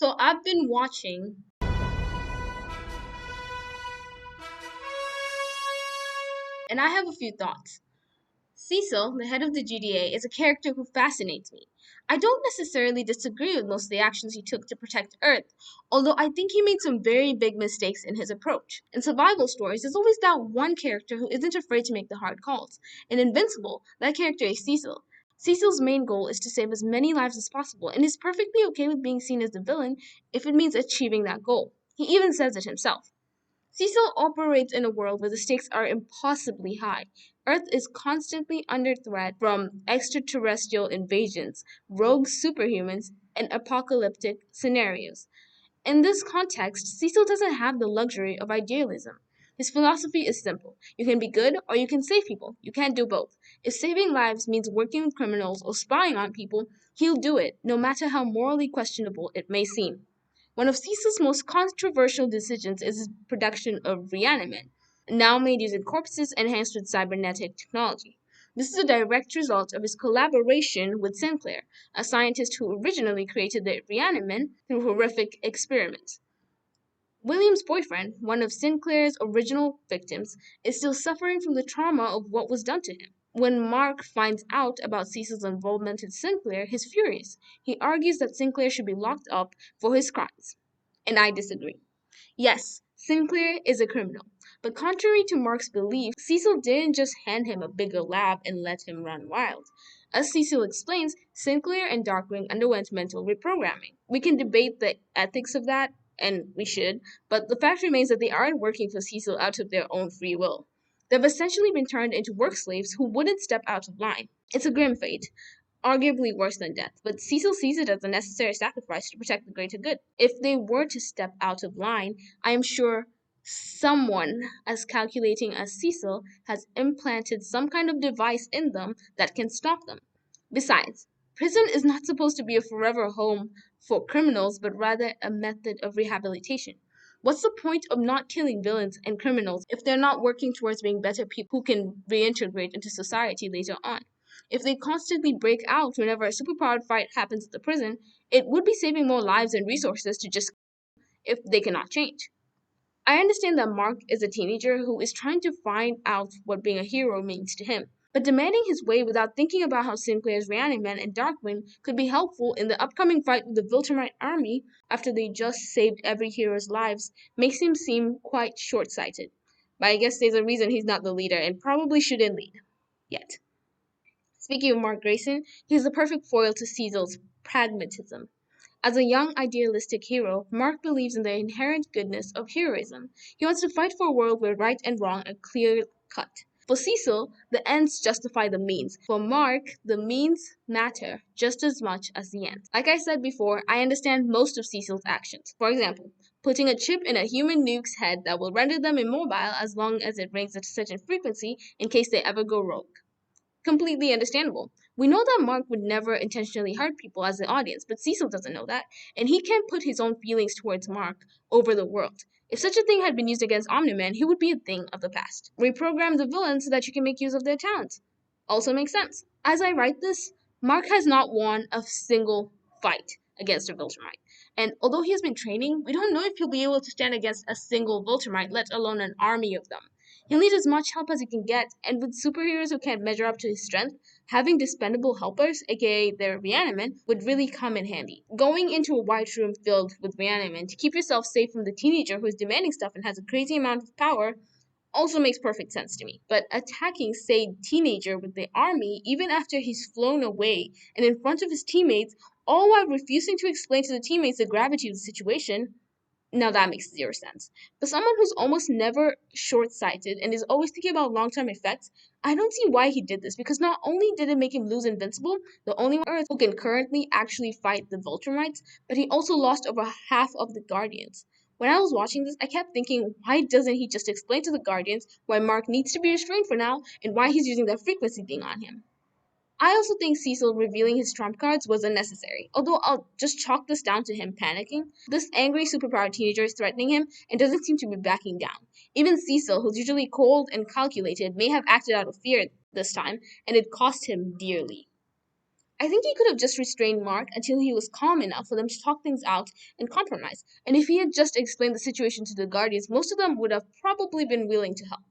So I've been watching, and I have a few thoughts. Cecil, the head of the GDA, is a character who fascinates me. I don't necessarily disagree with most of the actions he took to protect Earth, although I think he made some very big mistakes in his approach. In survival stories, there's always that one character who isn't afraid to make the hard calls. In Invincible, that character is Cecil. Cecil's main goal is to save as many lives as possible, and is perfectly okay with being seen as the villain if it means achieving that goal. He even says it himself. Cecil operates in a world where the stakes are impossibly high. Earth is constantly under threat from extraterrestrial invasions, rogue superhumans, and apocalyptic scenarios. In this context, Cecil doesn't have the luxury of idealism. His philosophy is simple. You can be good or you can save people. You can't do both. If saving lives means working with criminals or spying on people, he'll do it, no matter how morally questionable it may seem. One of Cecil's most controversial decisions is his production of Reanimate, now made using corpses enhanced with cybernetic technology. This is a direct result of his collaboration with Sinclair, a scientist who originally created the Reanimate through horrific experiments. William's boyfriend, one of Sinclair's original victims, is still suffering from the trauma of what was done to him. When Mark finds out about Cecil's involvement in Sinclair, he's furious. He argues that Sinclair should be locked up for his crimes. And I disagree. Yes, Sinclair is a criminal. But contrary to Mark's belief, Cecil didn't just hand him a bigger lab and let him run wild. As Cecil explains, Sinclair and Darkwing underwent mental reprogramming. We can debate the ethics of that, and we should, but the fact remains that they aren't working for Cecil out of their own free will. They've essentially been turned into work slaves who wouldn't step out of line. It's a grim fate, arguably worse than death, but Cecil sees it as a necessary sacrifice to protect the greater good. If they were to step out of line, I am sure someone as calculating as Cecil has implanted some kind of device in them that can stop them. Besides, prison is not supposed to be a forever home for criminals, but rather a method of rehabilitation. What's the point of not killing villains and criminals if they're not working towards being better people who can reintegrate into society later on? If they constantly break out whenever a superpowered fight happens at the prison, it would be saving more lives and resources to just if they cannot change. I understand that Mark is a teenager who is trying to find out what being a hero means to him. But demanding his way without thinking about how Sinclair's Reaniman and Darkwing could be helpful in the upcoming fight with the Viltrumite army after they just saved every hero's lives makes him seem quite short-sighted. But I guess there's a reason he's not the leader and probably shouldn't lead. Yet. Speaking of Mark Grayson, he's the perfect foil to Cecil's pragmatism. As a young idealistic hero, Mark believes in the inherent goodness of heroism. He wants to fight for a world where right and wrong are clear cut. For Cecil, the ends justify the means. For Mark, the means matter just as much as the ends. Like I said before, I understand most of Cecil's actions. For example, putting a chip in a human nuke's head that will render them immobile as long as it rings at a certain frequency in case they ever go rogue. Completely understandable. We know that Mark would never intentionally hurt people as the audience, but Cecil doesn't know that, and he can't put his own feelings towards Mark over the world. If such a thing had been used against Omni-Man, he would be a thing of the past. Reprogram the villains so that you can make use of their talents. Also makes sense. As I write this, Mark has not won a single fight against a Viltrumite. And although he has been training, we don't know if he'll be able to stand against a single Viltrumite, let alone an army of them. He'll need as much help as he can get, and with superheroes who can't measure up to his strength, having dispendable helpers, aka their reanimant, would really come in handy. Going into a white room filled with reanimant to keep yourself safe from the teenager who is demanding stuff and has a crazy amount of power also makes perfect sense to me. But attacking, say, teenager with the army, even after he's flown away and in front of his teammates, all while refusing to explain to the teammates the gravity of the situation, now that makes zero sense. For someone who's almost never short-sighted and is always thinking about long-term effects, I don't see why he did this, because not only did it make him lose Invincible, the only one on Earth who can currently actually fight the Viltrumites, but he also lost over half of the Guardians. When I was watching this, I kept thinking, why doesn't he just explain to the Guardians why Mark needs to be restrained for now, and why he's using that frequency thing on him? I also think Cecil revealing his trump cards was unnecessary, although I'll just chalk this down to him panicking. This angry superpowered teenager is threatening him and doesn't seem to be backing down. Even Cecil, who's usually cold and calculated, may have acted out of fear this time, and it cost him dearly. I think he could have just restrained Mark until he was calm enough for them to talk things out and compromise. And if he had just explained the situation to the Guardians, most of them would have probably been willing to help.